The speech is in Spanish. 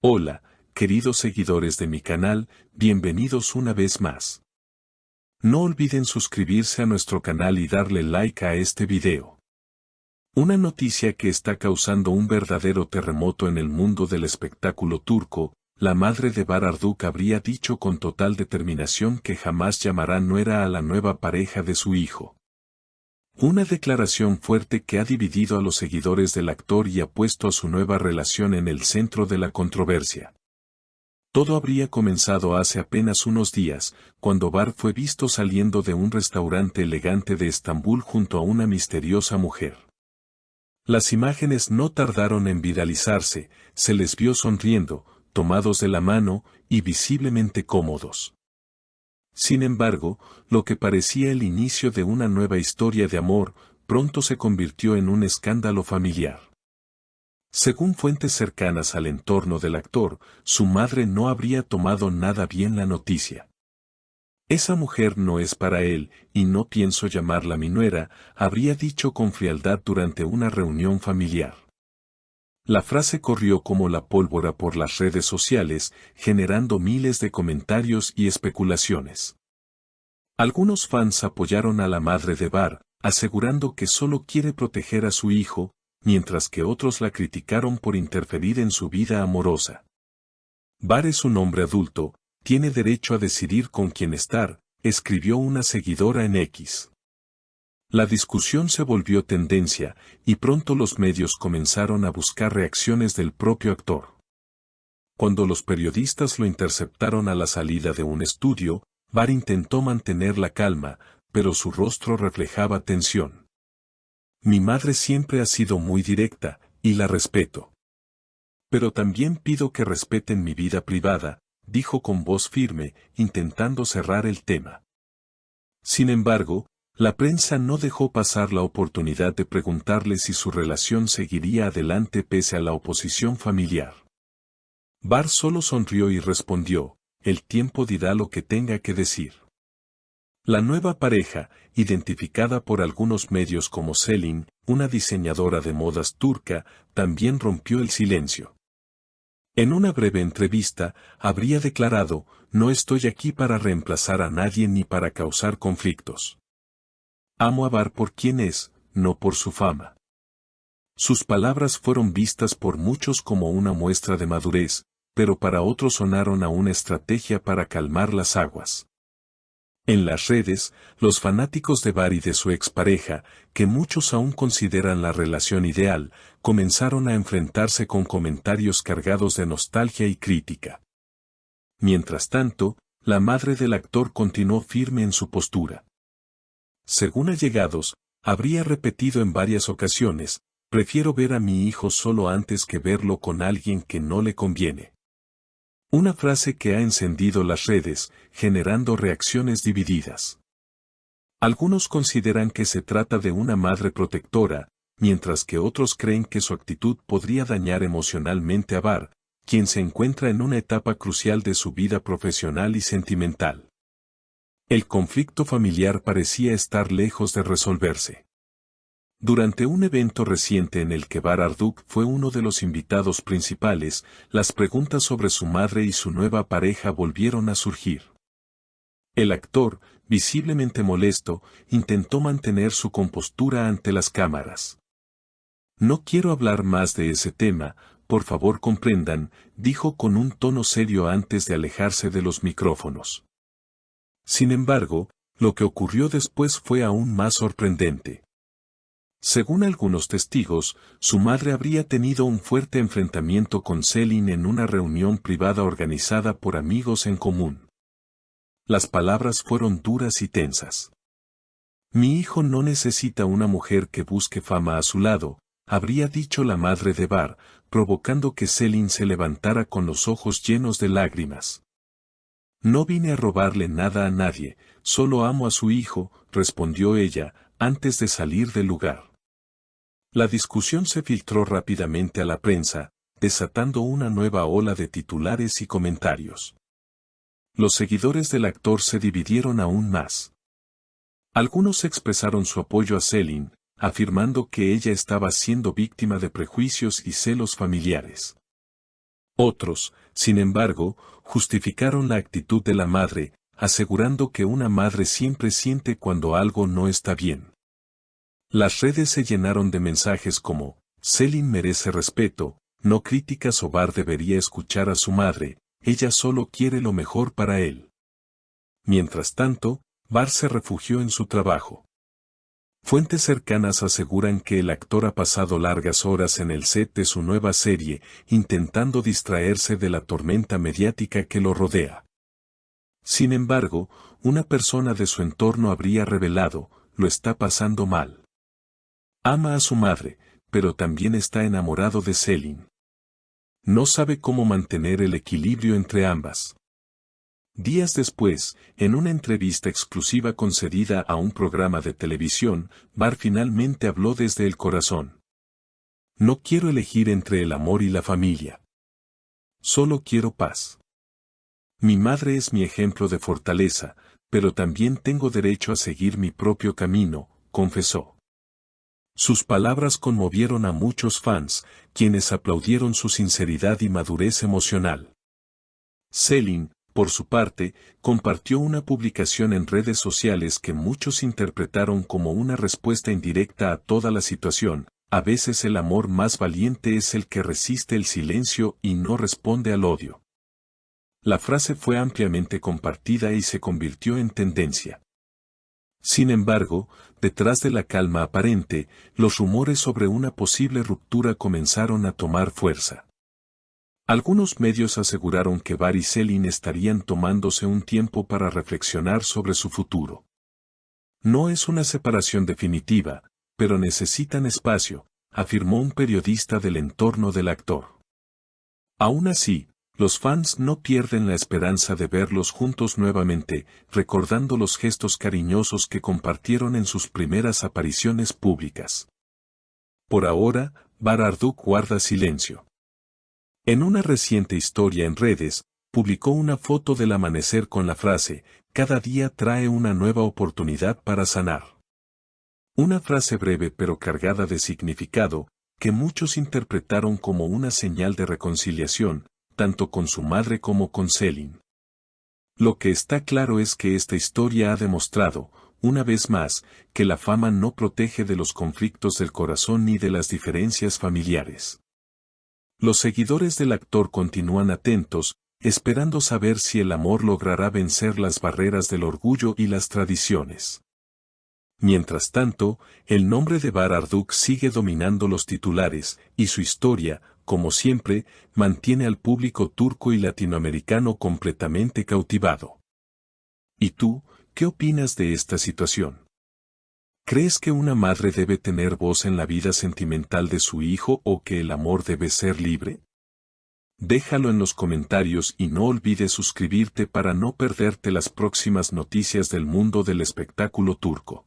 Hola, queridos seguidores de mi canal, bienvenidos una vez más. No olviden suscribirse a nuestro canal y darle like a este video. Una noticia que está causando un verdadero terremoto en el mundo del espectáculo turco. La madre de Bahar Arduç habría dicho con total determinación que jamás llamará nuera a la nueva pareja de su hijo. Una declaración fuerte que ha dividido a los seguidores del actor y ha puesto a su nueva relación en el centro de la controversia. Todo habría comenzado hace apenas unos días, cuando Bahar fue visto saliendo de un restaurante elegante de Estambul junto a una misteriosa mujer. Las imágenes no tardaron en viralizarse, se les vio sonriendo, tomados de la mano y visiblemente cómodos. Sin embargo, lo que parecía el inicio de una nueva historia de amor, pronto se convirtió en un escándalo familiar. Según fuentes cercanas al entorno del actor, su madre no habría tomado nada bien la noticia. Esa mujer no es para él, y no pienso llamarla mi nuera, habría dicho con frialdad durante una reunión familiar. La frase corrió como la pólvora por las redes sociales, generando miles de comentarios y especulaciones. Algunos fans apoyaron a la madre de Bahar, asegurando que solo quiere proteger a su hijo, mientras que otros la criticaron por interferir en su vida amorosa. Bahar es un hombre adulto, tiene derecho a decidir con quién estar, escribió una seguidora en X. La discusión se volvió tendencia, y pronto los medios comenzaron a buscar reacciones del propio actor. Cuando los periodistas lo interceptaron a la salida de un estudio, Bahar intentó mantener la calma, pero su rostro reflejaba tensión. Mi madre siempre ha sido muy directa, y la respeto. Pero también pido que respeten mi vida privada, dijo con voz firme, intentando cerrar el tema. Sin embargo, la prensa no dejó pasar la oportunidad de preguntarle si su relación seguiría adelante pese a la oposición familiar. Bahar solo sonrió y respondió, el tiempo dirá lo que tenga que decir. La nueva pareja, identificada por algunos medios como Selin, una diseñadora de modas turca, también rompió el silencio. En una breve entrevista, habría declarado, no estoy aquí para reemplazar a nadie ni para causar conflictos. Amo a Bahar por quien es, no por su fama. Sus palabras fueron vistas por muchos como una muestra de madurez, pero para otros sonaron a una estrategia para calmar las aguas. En las redes, los fanáticos de Bahar y de su expareja, que muchos aún consideran la relación ideal, comenzaron a enfrentarse con comentarios cargados de nostalgia y crítica. Mientras tanto, la madre del actor continuó firme en su postura. Según allegados, habría repetido en varias ocasiones, prefiero ver a mi hijo solo antes que verlo con alguien que no le conviene. Una frase que ha encendido las redes, generando reacciones divididas. Algunos consideran que se trata de una madre protectora, mientras que otros creen que su actitud podría dañar emocionalmente a Bahar, quien se encuentra en una etapa crucial de su vida profesional y sentimental. El conflicto familiar parecía estar lejos de resolverse. Durante un evento reciente en el que Bahar Arduç fue uno de los invitados principales, las preguntas sobre su madre y su nueva pareja volvieron a surgir. El actor, visiblemente molesto, intentó mantener su compostura ante las cámaras. No quiero hablar más de ese tema, por favor comprendan, dijo con un tono serio antes de alejarse de los micrófonos. Sin embargo, lo que ocurrió después fue aún más sorprendente. Según algunos testigos, su madre habría tenido un fuerte enfrentamiento con Selin en una reunión privada organizada por amigos en común. Las palabras fueron duras y tensas. Mi hijo no necesita una mujer que busque fama a su lado, habría dicho la madre de Bahar, provocando que Selin se levantara con los ojos llenos de lágrimas. No vine a robarle nada a nadie, solo amo a su hijo, respondió ella, antes de salir del lugar. La discusión se filtró rápidamente a la prensa, desatando una nueva ola de titulares y comentarios. Los seguidores del actor se dividieron aún más. Algunos expresaron su apoyo a Selin, afirmando que ella estaba siendo víctima de prejuicios y celos familiares. Otros, sin embargo, justificaron la actitud de la madre, asegurando que una madre siempre siente cuando algo no está bien. Las redes se llenaron de mensajes como, Selin merece respeto, no críticas o Bar debería escuchar a su madre, ella solo quiere lo mejor para él. Mientras tanto, Bar se refugió en su trabajo. Fuentes cercanas aseguran que el actor ha pasado largas horas en el set de su nueva serie, intentando distraerse de la tormenta mediática que lo rodea. Sin embargo, una persona de su entorno habría revelado, lo está pasando mal. Ama a su madre, pero también está enamorado de Selin. No sabe cómo mantener el equilibrio entre ambas. Días después, en una entrevista exclusiva concedida a un programa de televisión, Bar finalmente habló desde el corazón. No quiero elegir entre el amor y la familia. Solo quiero paz. Mi madre es mi ejemplo de fortaleza, pero también tengo derecho a seguir mi propio camino, confesó. Sus palabras conmovieron a muchos fans, quienes aplaudieron su sinceridad y madurez emocional. Selin, por su parte, compartió una publicación en redes sociales que muchos interpretaron como una respuesta indirecta a toda la situación. A veces el amor más valiente es el que resiste el silencio y no responde al odio. La frase fue ampliamente compartida y se convirtió en tendencia. Sin embargo, detrás de la calma aparente, los rumores sobre una posible ruptura comenzaron a tomar fuerza. Algunos medios aseguraron que Bar y Selin estarían tomándose un tiempo para reflexionar sobre su futuro. No es una separación definitiva, pero necesitan espacio, afirmó un periodista del entorno del actor. Aún así, los fans no pierden la esperanza de verlos juntos nuevamente, recordando los gestos cariñosos que compartieron en sus primeras apariciones públicas. Por ahora, Bar Arduk guarda silencio. En una reciente historia en redes, publicó una foto del amanecer con la frase, cada día trae una nueva oportunidad para sanar. Una frase breve pero cargada de significado, que muchos interpretaron como una señal de reconciliación, tanto con su madre como con Selin. Lo que está claro es que esta historia ha demostrado, una vez más, que la fama no protege de los conflictos del corazón ni de las diferencias familiares. Los seguidores del actor continúan atentos, esperando saber si el amor logrará vencer las barreras del orgullo y las tradiciones. Mientras tanto, el nombre de Bar Arduk sigue dominando los titulares, y su historia, como siempre, mantiene al público turco y latinoamericano completamente cautivado. ¿Y tú, qué opinas de esta situación? ¿Crees que una madre debe tener voz en la vida sentimental de su hijo o que el amor debe ser libre? Déjalo en los comentarios y no olvides suscribirte para no perderte las próximas noticias del mundo del espectáculo turco.